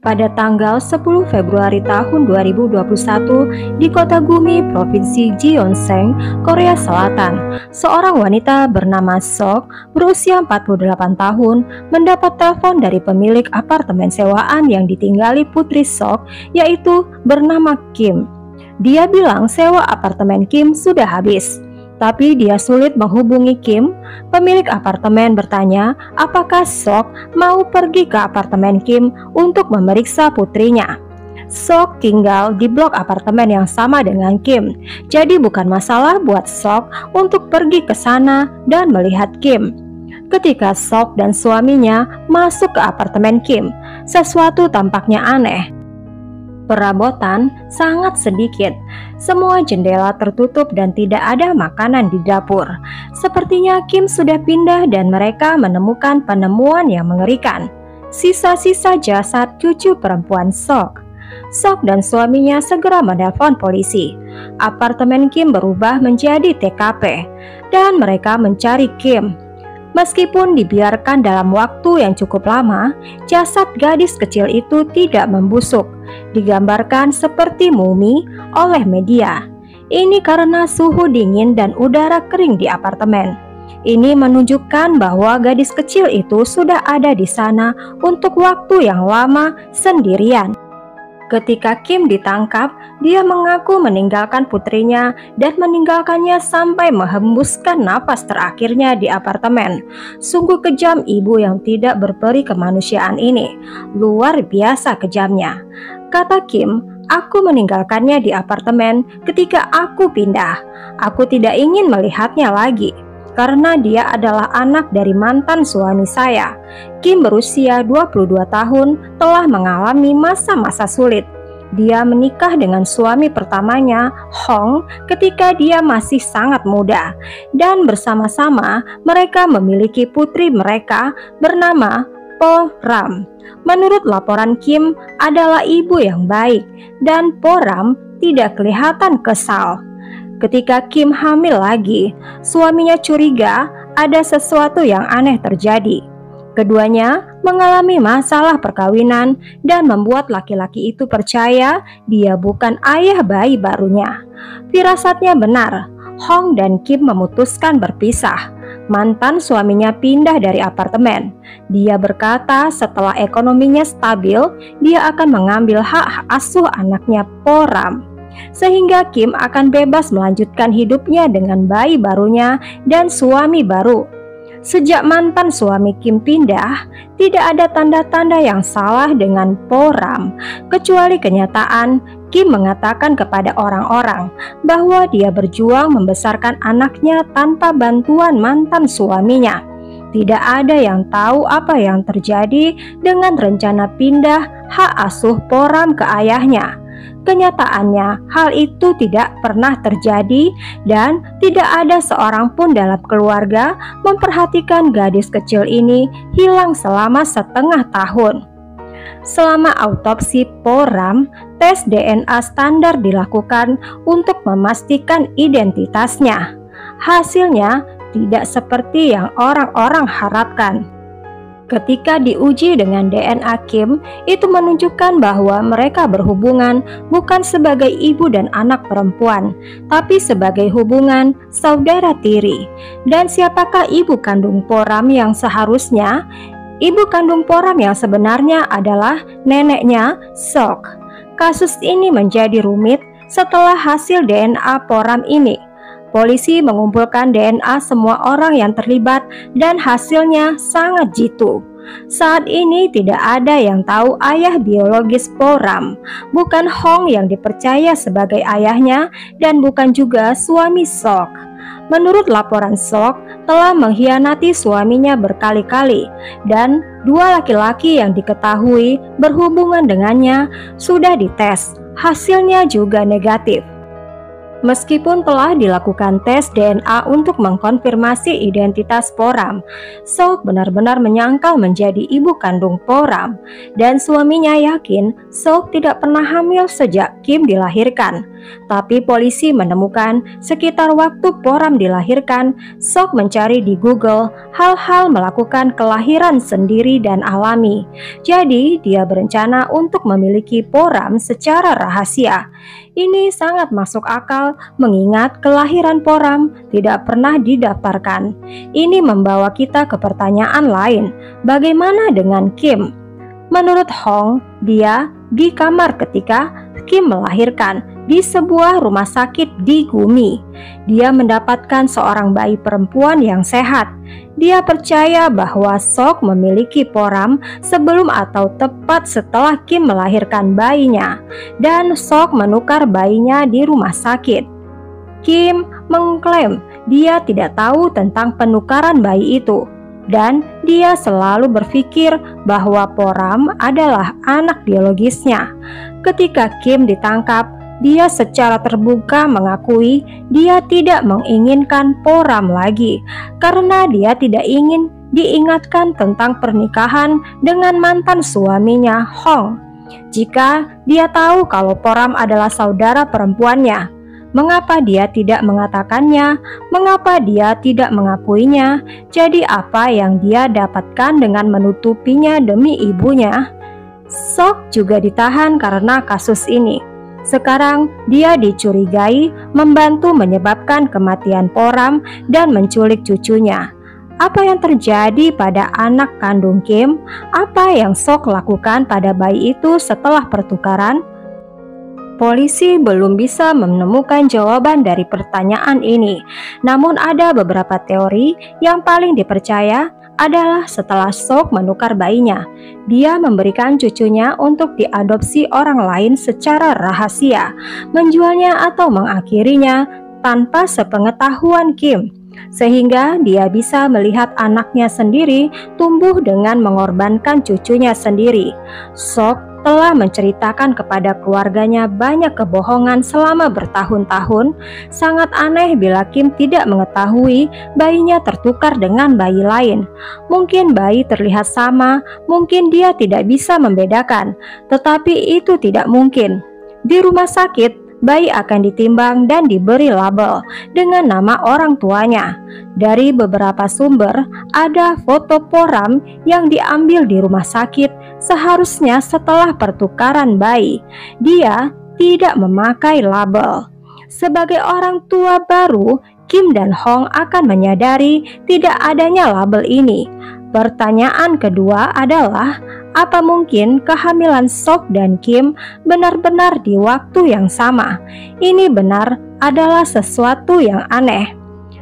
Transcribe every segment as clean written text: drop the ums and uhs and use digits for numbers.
Pada tanggal 10 Februari tahun 2021 di kota Gumi, Provinsi Gyeongsang, Korea Selatan, seorang wanita bernama Sok berusia 48 tahun mendapat telepon dari pemilik apartemen sewaan yang ditinggali putri Sok, yaitu bernama Kim. Dia bilang sewa apartemen Kim sudah habis. Tapi dia sulit menghubungi Kim. Pemilik apartemen bertanya apakah Sok mau pergi ke apartemen Kim untuk memeriksa putrinya. Sok tinggal di blok apartemen yang sama dengan Kim, jadi bukan masalah buat Sok untuk pergi ke sana dan melihat Kim. Ketika Sok dan suaminya masuk ke apartemen Kim, sesuatu tampaknya aneh. Perabotan sangat sedikit, semua jendela tertutup dan tidak ada makanan di dapur. Sepertinya Kim sudah pindah dan mereka menemukan penemuan yang mengerikan. Sisa-sisa jasad cucu perempuan Sok. Sok dan suaminya segera menelpon polisi. Apartemen Kim berubah menjadi TKP dan mereka mencari Kim. Meskipun dibiarkan dalam waktu yang cukup lama, jasad gadis kecil itu tidak membusuk, digambarkan seperti mumi oleh media. Ini karena suhu dingin dan udara kering di apartemen. Ini menunjukkan bahwa gadis kecil itu sudah ada di sana untuk waktu yang lama sendirian. Ketika Kim ditangkap, dia mengaku meninggalkan putrinya dan meninggalkannya sampai menghembuskan napas terakhirnya di apartemen. Sungguh kejam ibu yang tidak berperi kemanusiaan ini. Luar biasa kejamnya. Kata Kim, aku meninggalkannya di apartemen ketika aku pindah. Aku tidak ingin melihatnya lagi. Karena dia adalah anak dari mantan suami saya. Kim berusia 22 tahun telah mengalami masa-masa sulit. Dia menikah dengan suami pertamanya, Hong, ketika dia masih sangat muda. Dan bersama-sama mereka memiliki putri mereka bernama Po Ram. Menurut laporan Kim, adalah ibu yang baik dan Po Ram tidak kelihatan kesal. Ketika Kim hamil lagi, suaminya curiga ada sesuatu yang aneh terjadi. Keduanya mengalami masalah perkawinan dan membuat laki-laki itu percaya dia bukan ayah bayi barunya. Firasatnya benar, Hong dan Kim memutuskan berpisah. Mantan suaminya pindah dari apartemen. Dia berkata setelah ekonominya stabil, dia akan mengambil hak asuh anaknya Po Ram. Sehingga Kim akan bebas melanjutkan hidupnya dengan bayi barunya dan suami baru. Sejak mantan suami Kim pindah, tidak ada tanda-tanda yang salah dengan Po Ram, kecuali kenyataan Kim mengatakan kepada orang-orang bahwa dia berjuang membesarkan anaknya tanpa bantuan mantan suaminya. Tidak ada yang tahu apa yang terjadi dengan rencana pindah hak asuh Po Ram ke ayahnya. Kenyataannya, hal itu tidak pernah terjadi dan tidak ada seorang pun dalam keluarga memperhatikan gadis kecil ini hilang selama setengah tahun. Selama autopsi Po Ram, tes DNA standar dilakukan untuk memastikan identitasnya. Hasilnya tidak seperti yang orang-orang harapkan. Ketika diuji dengan DNA Kim, itu menunjukkan bahwa mereka berhubungan bukan sebagai ibu dan anak perempuan, tapi sebagai hubungan saudara tiri. Dan siapakah ibu kandung Po Ram yang seharusnya? Ibu kandung Po Ram yang sebenarnya adalah neneknya Sok. Kasus ini menjadi rumit setelah hasil DNA Po Ram ini. Polisi mengumpulkan DNA semua orang yang terlibat dan hasilnya sangat jitu. Saat ini tidak ada yang tahu ayah biologis Po Ram, bukan Hong yang dipercaya sebagai ayahnya dan bukan juga suami Sok. Menurut laporan Sok, telah mengkhianati suaminya berkali-kali dan dua laki-laki yang diketahui berhubungan dengannya sudah dites, hasilnya juga negatif. Meskipun telah dilakukan tes DNA untuk mengkonfirmasi identitas Poram, Sok benar-benar menyangkal menjadi ibu kandung Poram, dan suaminya yakin Sok tidak pernah hamil sejak Kim dilahirkan. Tapi polisi menemukan sekitar waktu Poram dilahirkan, Sok mencari di Google hal-hal melakukan kelahiran sendiri dan alami. Jadi dia berencana untuk memiliki Poram secara rahasia. Ini sangat masuk akal mengingat kelahiran Poram tidak pernah didaftarkan. Ini membawa kita ke pertanyaan lain, bagaimana dengan Kim? Menurut Hong, dia di kamar ketika Kim melahirkan di sebuah rumah sakit di Gumi. Dia mendapatkan seorang bayi perempuan yang sehat. Dia percaya bahwa Sok memiliki Poram sebelum atau tepat setelah Kim melahirkan bayinya, dan Sok menukar bayinya di rumah sakit. Kim mengklaim dia tidak tahu tentang penukaran bayi itu, dan dia selalu berpikir bahwa Poram adalah anak biologisnya. Ketika Kim ditangkap, dia secara terbuka mengakui dia tidak menginginkan Poram lagi karena dia tidak ingin diingatkan tentang pernikahan dengan mantan suaminya Hong. Jika dia tahu kalau Poram adalah saudara perempuannya, mengapa dia tidak mengatakannya? Mengapa dia tidak mengakuinya? Jadi apa yang dia dapatkan dengan menutupinya demi ibunya? Sok juga ditahan karena kasus ini. Sekarang dia dicurigai membantu menyebabkan kematian Poram dan menculik cucunya. Apa yang terjadi pada anak kandung Kim? Apa yang Sok lakukan pada bayi itu setelah pertukaran? Polisi belum bisa menemukan jawaban dari pertanyaan ini. Namun ada beberapa teori yang paling dipercaya adalah setelah Sok menukar bayinya, dia memberikan cucunya untuk diadopsi orang lain secara rahasia, menjualnya atau mengakhirinya tanpa sepengetahuan Kim, sehingga dia bisa melihat anaknya sendiri tumbuh dengan mengorbankan cucunya sendiri. Sok telah menceritakan kepada keluarganya banyak kebohongan selama bertahun-tahun. Sangat aneh bila Kim tidak mengetahui bayinya tertukar dengan bayi lain. Mungkin bayi terlihat sama, mungkin dia tidak bisa membedakan, tetapi itu tidak mungkin. Di rumah sakit, bayi akan ditimbang dan diberi label dengan nama orang tuanya. Dari beberapa sumber, ada foto Poram yang diambil di rumah sakit seharusnya setelah pertukaran bayi. Dia tidak memakai label. Sebagai orang tua baru, Kim dan Hong akan menyadari tidak adanya label ini. Pertanyaan kedua adalah, apa mungkin kehamilan Sok dan Kim benar-benar di waktu yang sama? Ini benar adalah sesuatu yang aneh.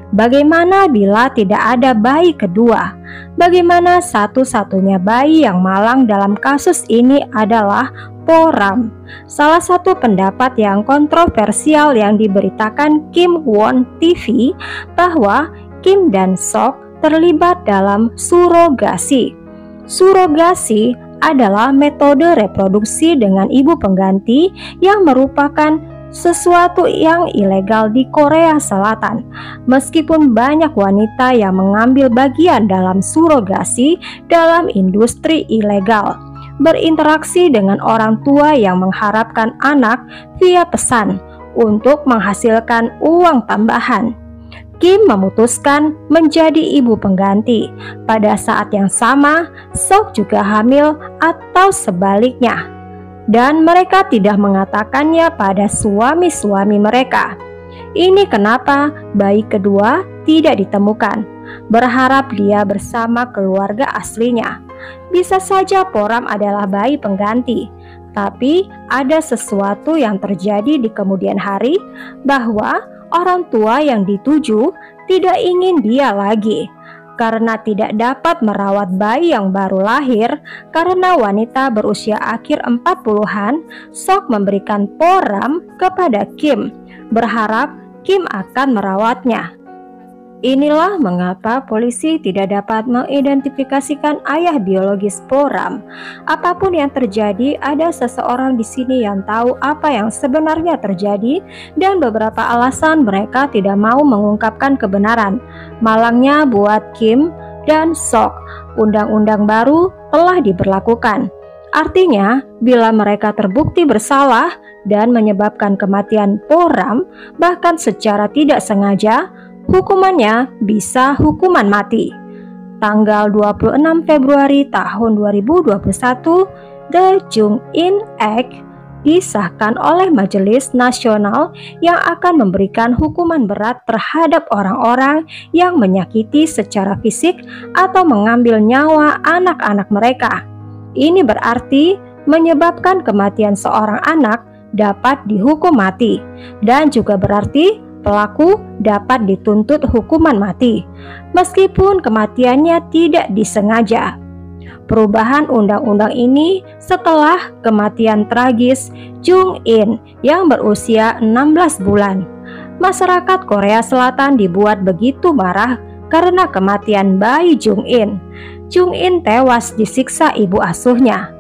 Bagaimana bila tidak ada bayi kedua? Bagaimana satu-satunya bayi yang malang dalam kasus ini adalah Poram? Salah satu pendapat yang kontroversial yang diberitakan Kim Won TV bahwa Kim dan Sok terlibat dalam surogasi. Surogasi adalah metode reproduksi dengan ibu pengganti yang merupakan sesuatu yang ilegal di Korea Selatan. Meskipun banyak wanita yang mengambil bagian dalam surogasi dalam industri ilegal, berinteraksi dengan orang tua yang mengharapkan anak via pesan untuk menghasilkan uang tambahan. Kim memutuskan menjadi ibu pengganti. Pada saat yang sama, Sok juga hamil atau sebaliknya, dan mereka tidak mengatakannya pada suami-suami mereka. Ini kenapa bayi kedua tidak ditemukan. Berharap dia bersama keluarga aslinya. Bisa saja Poram adalah bayi pengganti, tapi ada sesuatu yang terjadi di kemudian hari bahwa orang tua yang dituju tidak ingin dia lagi. Karena tidak dapat merawat bayi yang baru lahir, karena wanita berusia akhir 40-an, Sok memberikan Poram kepada Kim, berharap Kim akan merawatnya. Inilah mengapa polisi tidak dapat mengidentifikasikan ayah biologis Poram. Apapun yang terjadi, ada seseorang di sini yang tahu apa yang sebenarnya terjadi, dan beberapa alasan mereka tidak mau mengungkapkan kebenaran. Malangnya buat Kim dan Sok, undang-undang baru telah diberlakukan. Artinya, bila mereka terbukti bersalah dan menyebabkan kematian Poram, bahkan secara tidak sengaja, hukumannya bisa hukuman mati. Tanggal 26 Februari tahun 2021, The Jung-in Act disahkan oleh Majelis Nasional yang akan memberikan hukuman berat terhadap orang-orang yang menyakiti secara fisik atau mengambil nyawa anak-anak mereka. Ini berarti menyebabkan kematian seorang anak dapat dihukum mati, dan juga berarti pelaku dapat dituntut hukuman mati, meskipun kematiannya tidak disengaja. Perubahan undang-undang ini setelah kematian tragis Jung-in yang berusia 16 bulan. Masyarakat Korea Selatan dibuat begitu marah karena kematian bayi Jung-in. Jung-in tewas disiksa ibu asuhnya.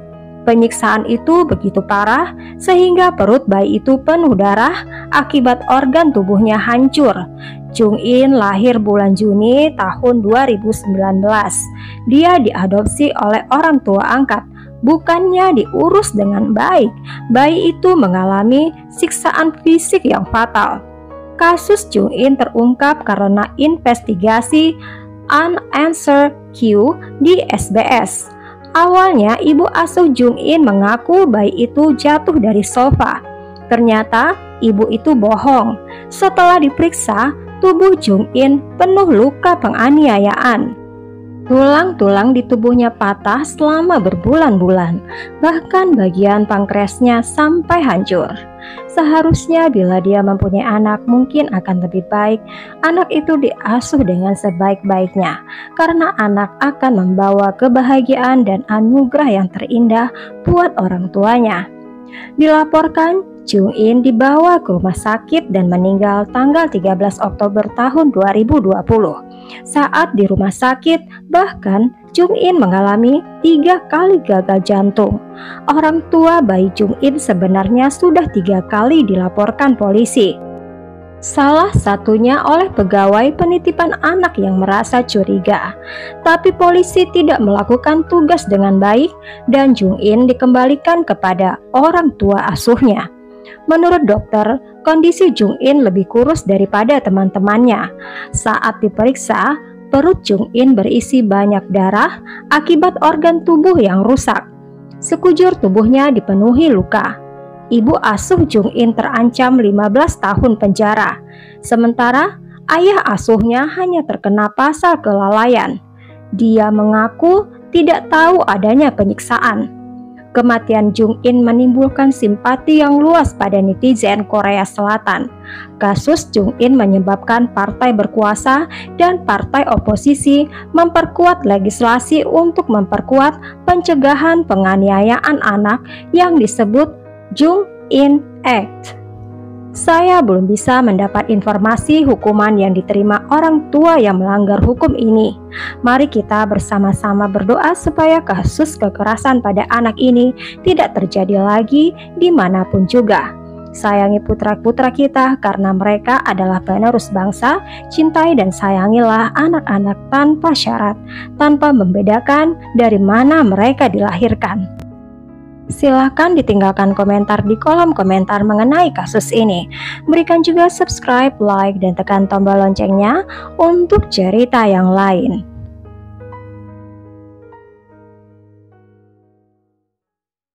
Penyiksaan itu begitu parah sehingga perut bayi itu penuh darah akibat organ tubuhnya hancur. Jung-in lahir bulan Juni tahun 2019. Dia diadopsi oleh orang tua angkat, bukannya diurus dengan baik. Bayi itu mengalami siksaan fisik yang fatal. Kasus Jung-in terungkap karena investigasi unanswered Q di SBS. Awalnya ibu asuh Jung-in mengaku bayi itu jatuh dari sofa. Ternyata ibu itu bohong. Setelah diperiksa, tubuh Jung-in penuh luka penganiayaan. Tulang-tulang di tubuhnya patah selama berbulan-bulan, bahkan bagian pankreasnya sampai hancur. Seharusnya bila dia mempunyai anak, mungkin akan lebih baik anak itu diasuh dengan sebaik-baiknya, karena anak akan membawa kebahagiaan dan anugerah yang terindah buat orang tuanya. Dilaporkan, Jung-in dibawa ke rumah sakit dan meninggal tanggal 13 Oktober tahun 2020. Saat di rumah sakit, bahkan Jung-in mengalami 3 kali gagal jantung. Orang tua bayi Jung-in sebenarnya sudah 3 kali dilaporkan polisi. Salah satunya oleh pegawai penitipan anak yang merasa curiga. Tapi polisi tidak melakukan tugas dengan baik dan Jung-in dikembalikan kepada orang tua asuhnya. Menurut dokter, kondisi Jung-in lebih kurus daripada teman-temannya. Saat diperiksa, perut Jung-in berisi banyak darah akibat organ tubuh yang rusak. Sekujur tubuhnya dipenuhi luka. Ibu asuh Jung-in terancam 15 tahun penjara. Sementara ayah asuhnya hanya terkena pasal kelalaian. Dia mengaku tidak tahu adanya penyiksaan. Kematian Jung-in menimbulkan simpati yang luas pada netizen Korea Selatan. Kasus Jung-in menyebabkan partai berkuasa dan partai oposisi memperkuat legislasi untuk memperkuat pencegahan penganiayaan anak yang disebut Jung-in Act. Saya belum bisa mendapat informasi hukuman yang diterima orang tua yang melanggar hukum ini. Mari kita bersama-sama berdoa supaya kasus kekerasan pada anak ini tidak terjadi lagi dimanapun juga. Sayangi putra-putra kita karena mereka adalah penerus bangsa. Cintai dan sayangilah anak-anak tanpa syarat, tanpa membedakan dari mana mereka dilahirkan. Silahkan ditinggalkan komentar di kolom komentar mengenai kasus ini. Berikan juga subscribe, like, dan tekan tombol loncengnya untuk cerita yang lain.